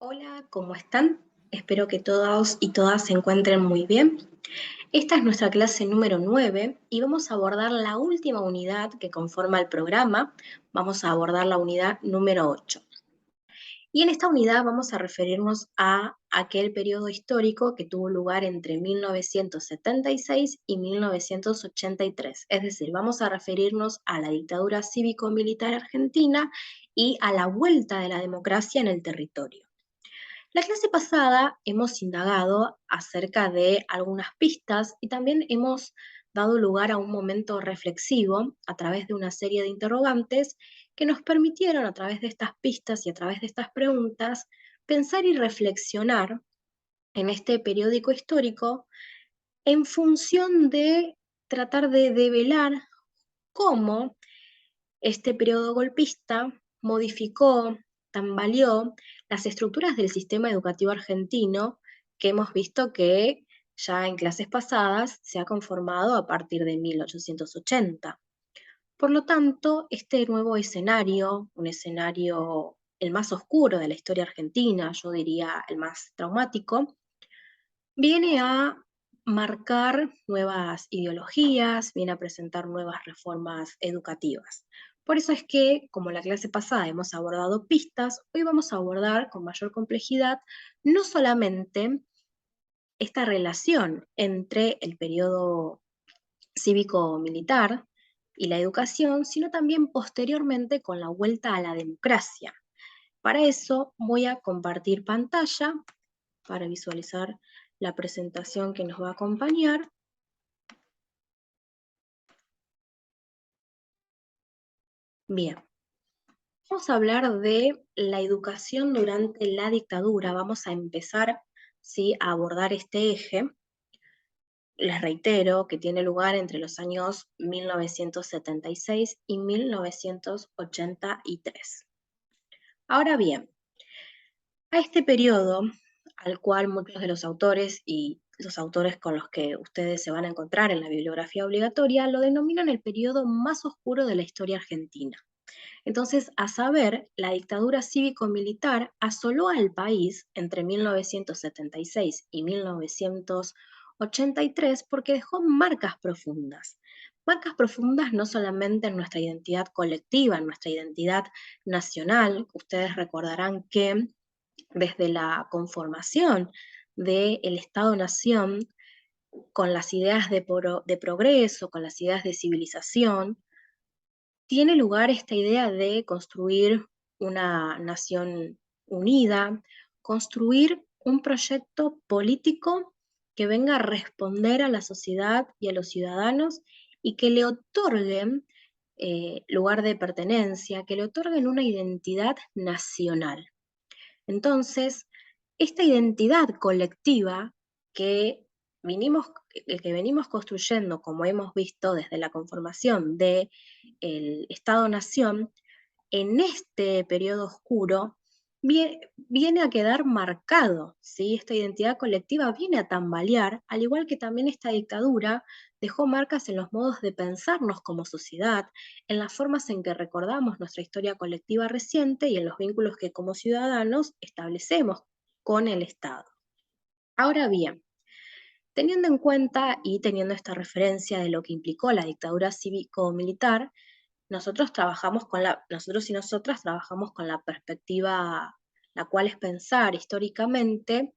Hola, ¿cómo están? Espero que todos y todas se encuentren muy bien. Esta es nuestra clase número 9 y vamos a abordar la última unidad que conforma el programa. Vamos a abordar la unidad número 8. Y en esta unidad vamos a referirnos a aquel periodo histórico que tuvo lugar entre 1976 y 1983. Es decir, vamos a referirnos a la dictadura cívico-militar argentina y a la vuelta de la democracia en el territorio. La clase pasada hemos indagado acerca de algunas pistas y también hemos dado lugar a un momento reflexivo a través de una serie de interrogantes que nos permitieron a través de estas pistas y a través de estas preguntas pensar y reflexionar en este periódico histórico en función de tratar de develar cómo este periodo golpista modificó, tambaleó las estructuras del sistema educativo argentino que hemos visto que ya en clases pasadas se ha conformado a partir de 1880. Por lo tanto, este nuevo escenario, un escenario el más oscuro de la historia argentina, yo diría el más traumático, viene a marcar nuevas ideologías, viene a presentar nuevas reformas educativas. Por eso es que, como la clase pasada hemos abordado pistas, hoy vamos a abordar con mayor complejidad no solamente esta relación entre el periodo cívico-militar y la educación, sino también posteriormente con la vuelta a la democracia. Para eso voy a compartir pantalla para visualizar la presentación que nos va a acompañar. Bien, vamos a hablar de la educación durante la dictadura. Vamos a empezar, ¿sí?, a abordar este eje. Les reitero que tiene lugar entre los años 1976 y 1983. Ahora bien, a este periodo, al cual muchos de los autores y los autores con los que ustedes se van a encontrar en la bibliografía obligatoria lo denominan el periodo más oscuro de la historia argentina. Entonces, a saber, la dictadura cívico-militar asoló al país entre 1976 y 1983 porque dejó marcas profundas no solamente en nuestra identidad colectiva, en nuestra identidad nacional. Ustedes recordarán que desde la conformación del Estado-Nación, con las ideas de progreso, con las ideas de civilización, tiene lugar esta idea de construir una nación unida, construir un proyecto político que venga a responder a la sociedad y a los ciudadanos y que le otorguen lugar de pertenencia, que le otorguen una identidad nacional. Entonces, esta identidad colectiva que venimos construyendo, como hemos visto desde la conformación del Estado-Nación, en este periodo oscuro viene a quedar marcado, ¿sí? Esta identidad colectiva viene a tambalear, al igual que también esta dictadura dejó marcas en los modos de pensarnos como sociedad, en las formas en que recordamos nuestra historia colectiva reciente y en los vínculos que como ciudadanos establecemos con el Estado. Ahora bien, teniendo en cuenta y teniendo esta referencia de lo que implicó la dictadura cívico-militar, nosotros y nosotras trabajamos con la perspectiva, la cual es pensar históricamente,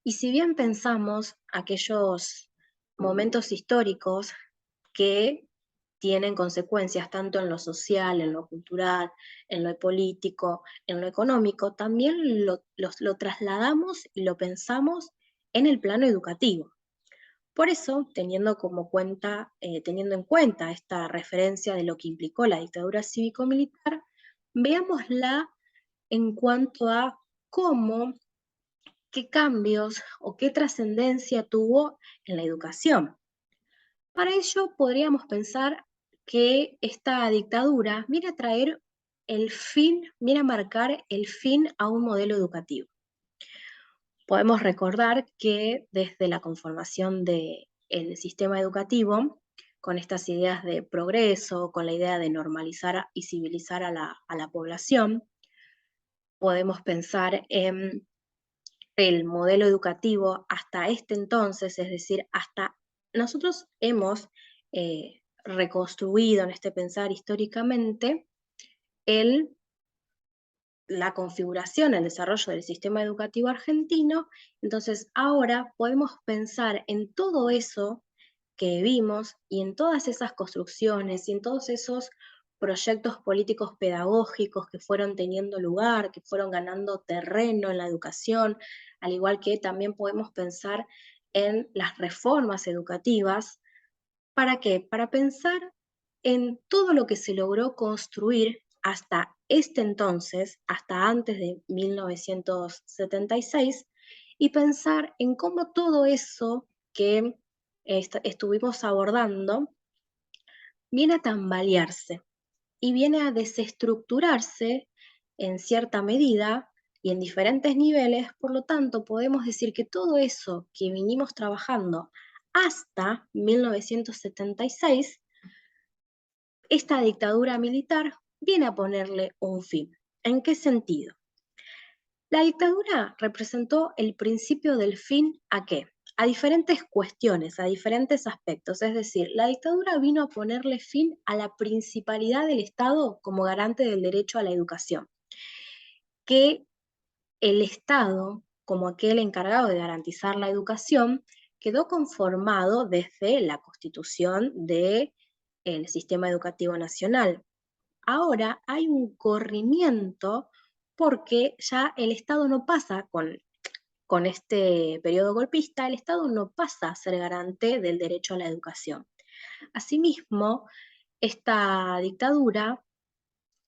y si bien pensamos aquellos momentos históricos que tienen consecuencias tanto en lo social, en lo cultural, en lo político, en lo económico, también lo trasladamos y lo pensamos en el plano educativo. Por eso, teniendo en cuenta esta referencia de lo que implicó la dictadura cívico-militar, veámosla en cuanto a cómo, qué cambios o qué trascendencia tuvo en la educación. Para ello, podríamos pensar que esta dictadura viene a traer viene a marcar el fin a un modelo educativo. Podemos recordar que desde la conformación del sistema educativo, con estas ideas de progreso, con la idea de normalizar y civilizar a la población, podemos pensar en el modelo educativo hasta este entonces, es decir, hasta nosotros hemos reconstruido en este pensar históricamente el, la configuración, el desarrollo del sistema educativo argentino. Entonces ahora podemos pensar en todo eso que vimos y en todas esas construcciones y en todos esos proyectos políticos pedagógicos que fueron teniendo lugar, que fueron ganando terreno en la educación, al igual que también podemos pensar en las reformas educativas. ¿Para qué? Para pensar en todo lo que se logró construir hasta este entonces, hasta antes de 1976, y pensar en cómo todo eso que estuvimos abordando viene a tambalearse y viene a desestructurarse en cierta medida y en diferentes niveles. Por lo tanto, podemos decir que todo eso que vinimos trabajando hasta 1976, esta dictadura militar viene a ponerle un fin. ¿En qué sentido? La dictadura representó el principio del fin ¿a qué? A diferentes cuestiones, a diferentes aspectos. Es decir, la dictadura vino a ponerle fin a la principalidad del Estado como garante del derecho a la educación, que el Estado, como aquel encargado de garantizar la educación, quedó conformado desde la constitución del sistema educativo nacional. Ahora hay un corrimiento porque ya el Estado no pasa con este periodo golpista, el Estado no pasa a ser garante del derecho a la educación. Asimismo, esta dictadura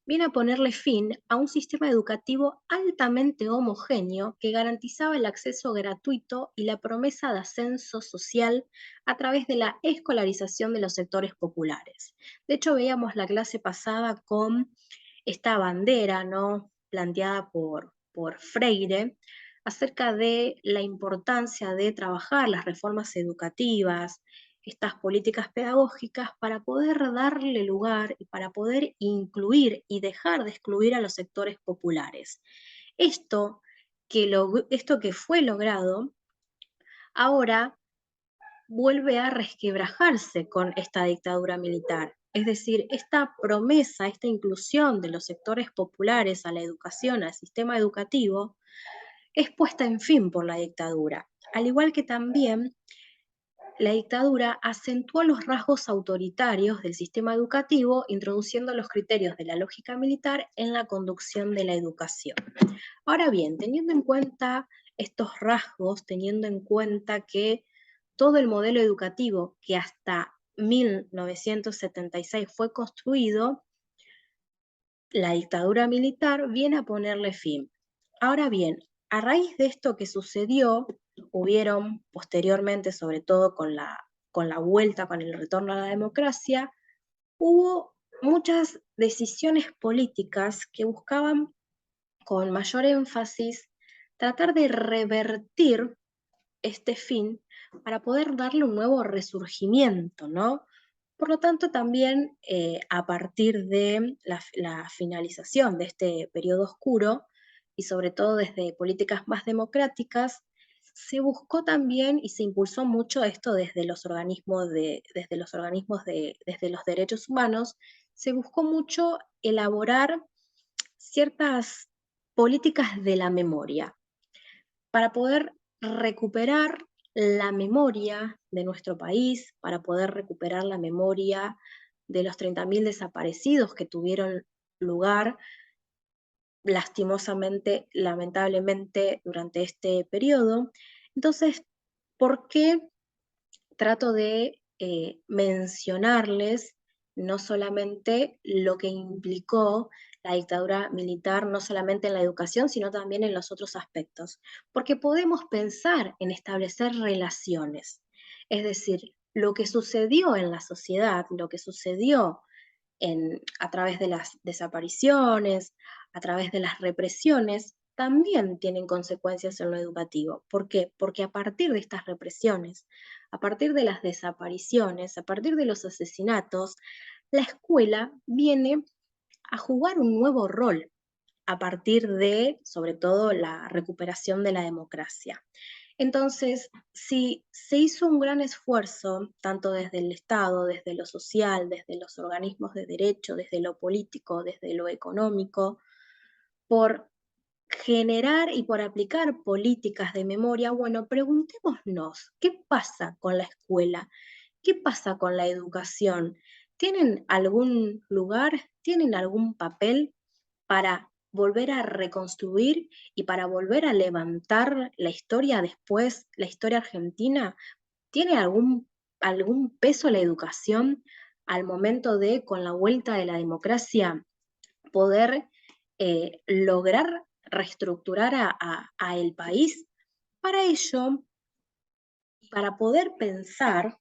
viene a ponerle fin a un sistema educativo altamente homogéneo que garantizaba el acceso gratuito y la promesa de ascenso social a través de la escolarización de los sectores populares. De hecho, veíamos la clase pasada con esta bandera, ¿no?, planteada por Freire, acerca de la importancia de trabajar las reformas educativas, estas políticas pedagógicas para poder darle lugar y para poder incluir y dejar de excluir a los sectores populares. Esto esto que fue logrado ahora vuelve a resquebrajarse con esta dictadura militar. Es decir, esta promesa, esta inclusión de los sectores populares a la educación, al sistema educativo, es puesta en fin por la dictadura. Al igual que también la dictadura acentuó los rasgos autoritarios del sistema educativo, introduciendo los criterios de la lógica militar en la conducción de la educación. Ahora bien, teniendo en cuenta estos rasgos, teniendo en cuenta que todo el modelo educativo que hasta 1976 fue construido, la dictadura militar viene a ponerle fin. Ahora bien, a raíz de esto que sucedió, hubieron posteriormente, sobre todo con la vuelta, con el retorno a la democracia, hubo muchas decisiones políticas que buscaban con mayor énfasis tratar de revertir este fin para poder darle un nuevo resurgimiento, ¿no? Por lo tanto, también a partir de la finalización de este periodo oscuro y sobre todo desde políticas más democráticas, se buscó también y se impulsó mucho esto desde los derechos humanos, se buscó mucho elaborar ciertas políticas de la memoria para poder recuperar la memoria de nuestro país, para poder recuperar la memoria de los 30.000 desaparecidos que tuvieron lugar lastimosamente, lamentablemente, durante este periodo. Entonces, ¿por qué trato de mencionarles no solamente lo que implicó la dictadura militar, no solamente en la educación, sino también en los otros aspectos? Porque podemos pensar en establecer relaciones, es decir, lo que sucedió en la sociedad, lo que sucedió a través de las desapariciones, a través de las represiones, también tienen consecuencias en lo educativo. ¿Por qué? Porque a partir de estas represiones, a partir de las desapariciones, a partir de los asesinatos, la escuela viene a jugar un nuevo rol. a partir de, sobre todo, la recuperación de la democracia. Entonces, si se hizo un gran esfuerzo, tanto desde el Estado, desde lo social, desde los organismos de derecho, desde lo político, desde lo económico, por generar y por aplicar políticas de memoria, bueno, preguntémonos, ¿qué pasa con la escuela? ¿Qué pasa con la educación? ¿Tienen algún lugar, tienen algún papel para volver a reconstruir y para volver a levantar la historia después, la historia argentina? ¿Tiene algún peso la educación al momento de, con la vuelta de la democracia, poder lograr reestructurar a el país? Para ello, para poder pensar,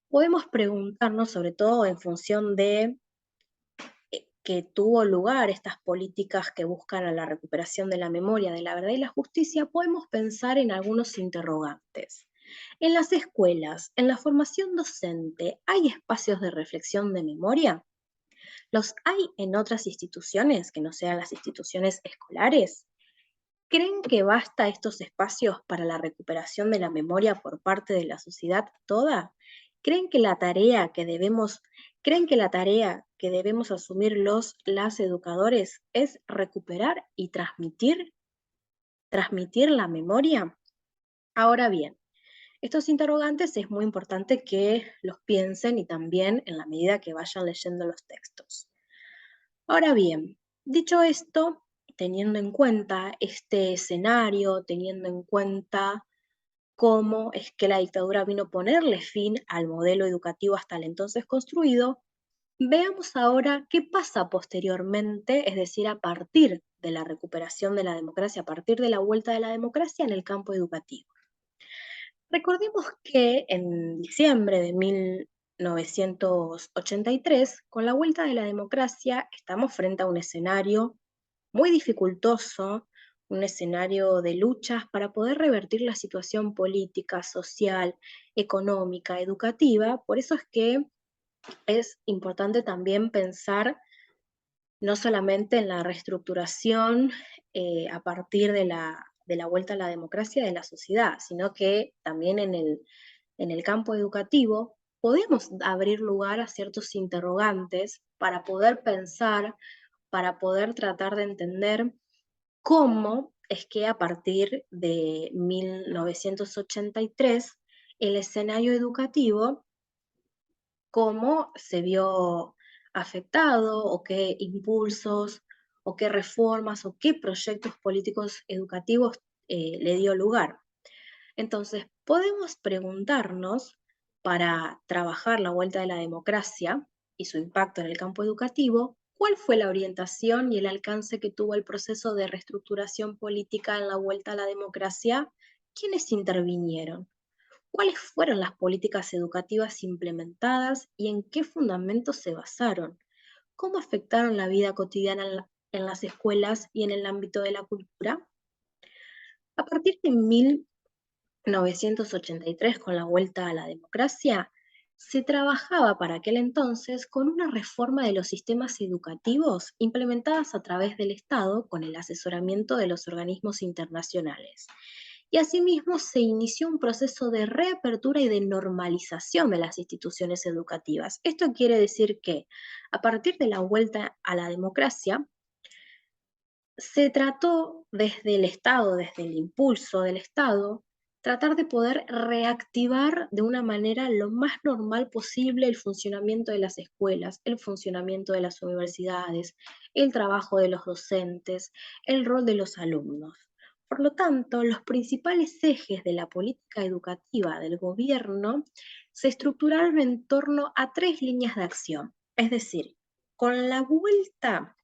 podemos preguntarnos, sobre todo en función de que tuvo lugar estas políticas que buscan a la recuperación de la memoria, de la verdad y la justicia, podemos pensar en algunos interrogantes. En las escuelas, en la formación docente, ¿hay espacios de reflexión de memoria? ¿Los hay en otras instituciones que no sean las instituciones escolares? ¿Creen que basta estos espacios para la recuperación de la memoria por parte de la sociedad toda? ¿Creen que la tarea que debemos, ¿Creen que la tarea que debemos asumir las educadores es recuperar y transmitir la memoria? Ahora bien, estos interrogantes es muy importante que los piensen y también en la medida que vayan leyendo los textos. Ahora bien, dicho esto, teniendo en cuenta este escenario, teniendo en cuenta cómo es que la dictadura vino a ponerle fin al modelo educativo hasta el entonces construido, veamos ahora qué pasa posteriormente, es decir, a partir de la recuperación de la democracia, a partir de la vuelta de la democracia en el campo educativo. Recordemos que en diciembre de 1983, con la vuelta de la democracia, estamos frente a un escenario muy dificultoso, un escenario de luchas para poder revertir la situación política, social, económica, educativa. Por eso es que es importante también pensar no solamente en la reestructuración a partir de la vuelta a la democracia de la sociedad, sino que también en el campo educativo podemos abrir lugar a ciertos interrogantes para poder pensar, para poder tratar de entender cómo es que a partir de 1983 el escenario educativo, cómo se vio afectado o qué impulsos o qué reformas o qué proyectos políticos educativos le dio lugar. Entonces, podemos preguntarnos, para trabajar la vuelta de la democracia y su impacto en el campo educativo, ¿cuál fue la orientación y el alcance que tuvo el proceso de reestructuración política en la vuelta a la democracia? ¿Quiénes intervinieron? ¿Cuáles fueron las políticas educativas implementadas y en qué fundamentos se basaron? ¿Cómo afectaron la vida cotidiana en las escuelas y en el ámbito de la cultura? A partir de 1983, con la vuelta a la democracia, se trabajaba para aquel entonces con una reforma de los sistemas educativos implementadas a través del Estado con el asesoramiento de los organismos internacionales. Y asimismo se inició un proceso de reapertura y de normalización de las instituciones educativas. Esto quiere decir que a partir de la vuelta a la democracia, se trató desde el Estado, desde el impulso del Estado, tratar de poder reactivar de una manera lo más normal posible el funcionamiento de las escuelas, el funcionamiento de las universidades, el trabajo de los docentes, el rol de los alumnos. Por lo tanto, los principales ejes de la política educativa del gobierno se estructuraron en torno a tres líneas de acción. Es decir, con la vuelta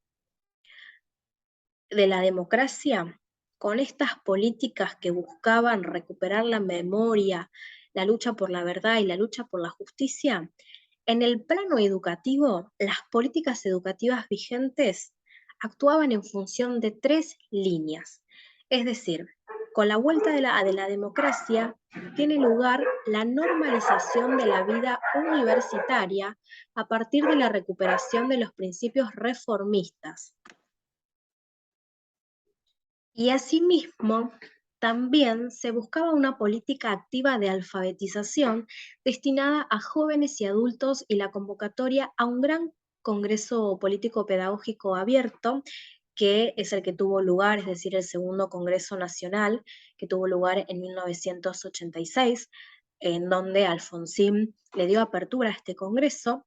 de la democracia, con estas políticas que buscaban recuperar la memoria, la lucha por la verdad y la lucha por la justicia, en el plano educativo, las políticas educativas vigentes actuaban en función de tres líneas. Es decir, con la vuelta de la democracia tiene lugar la normalización de la vida universitaria a partir de la recuperación de los principios reformistas. Y asimismo, también se buscaba una política activa de alfabetización destinada a jóvenes y adultos y la convocatoria a un gran Congreso Político Pedagógico Abierto, que es el que tuvo lugar, es decir, el segundo Congreso Nacional, que tuvo lugar en 1986, en donde Alfonsín le dio apertura a este Congreso,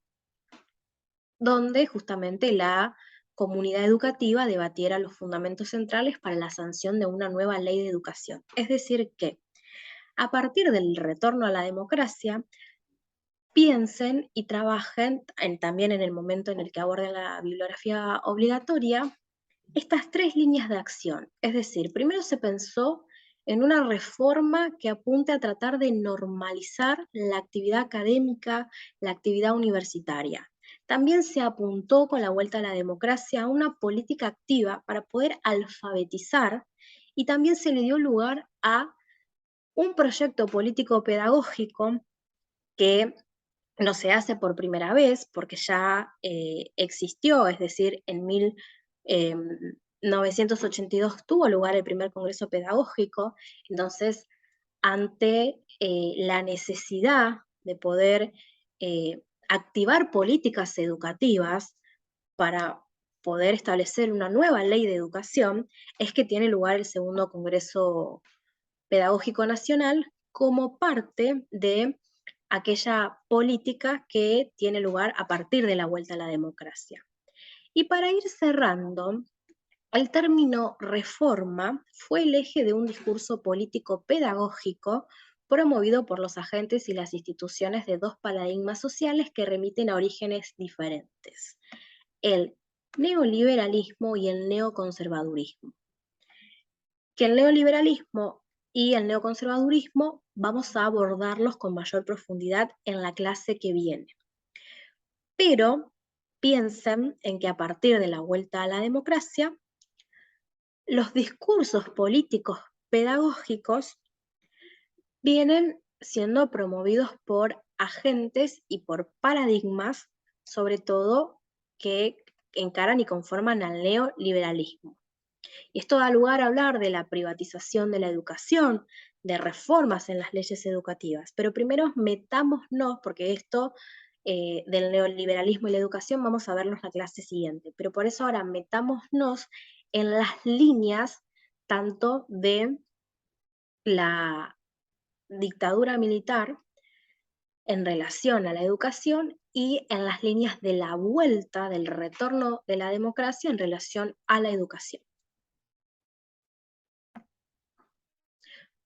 donde justamente la comunidad educativa debatiera los fundamentos centrales para la sanción de una nueva ley de educación. Es decir, que a partir del retorno a la democracia, piensen y trabajen también en el momento en el que aborden la bibliografía obligatoria estas tres líneas de acción. Es decir, primero se pensó en una reforma que apunte a tratar de normalizar la actividad académica, la actividad universitaria. También se apuntó con la vuelta a la democracia a una política activa para poder alfabetizar y también se le dio lugar a un proyecto político pedagógico que no se hace por primera vez porque ya existió, es decir, en 1982 tuvo lugar el primer Congreso Pedagógico, entonces ante la necesidad de poder activar políticas educativas para poder establecer una nueva ley de educación, es que tiene lugar el segundo Congreso Pedagógico Nacional como parte de aquella política que tiene lugar a partir de la vuelta a la democracia. Y para ir cerrando, el término reforma fue el eje de un discurso político pedagógico promovido por los agentes y las instituciones de dos paradigmas sociales que remiten a orígenes diferentes, el neoliberalismo y el neoconservadurismo. Que el neoliberalismo y el neoconservadurismo vamos a abordarlos con mayor profundidad en la clase que viene. Pero piensen en que a partir de la vuelta a la democracia, los discursos políticos pedagógicos vienen siendo promovidos por agentes y por paradigmas, sobre todo que encaran y conforman al neoliberalismo. Y esto da lugar a hablar de la privatización de la educación, de reformas en las leyes educativas. Pero primero metámonos, porque esto del neoliberalismo y la educación vamos a verlo en la clase siguiente. Pero por eso ahora metámonos en las líneas tanto de la dictadura militar en relación a la educación y en las líneas de la vuelta, del retorno de la democracia en relación a la educación.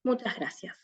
Muchas gracias.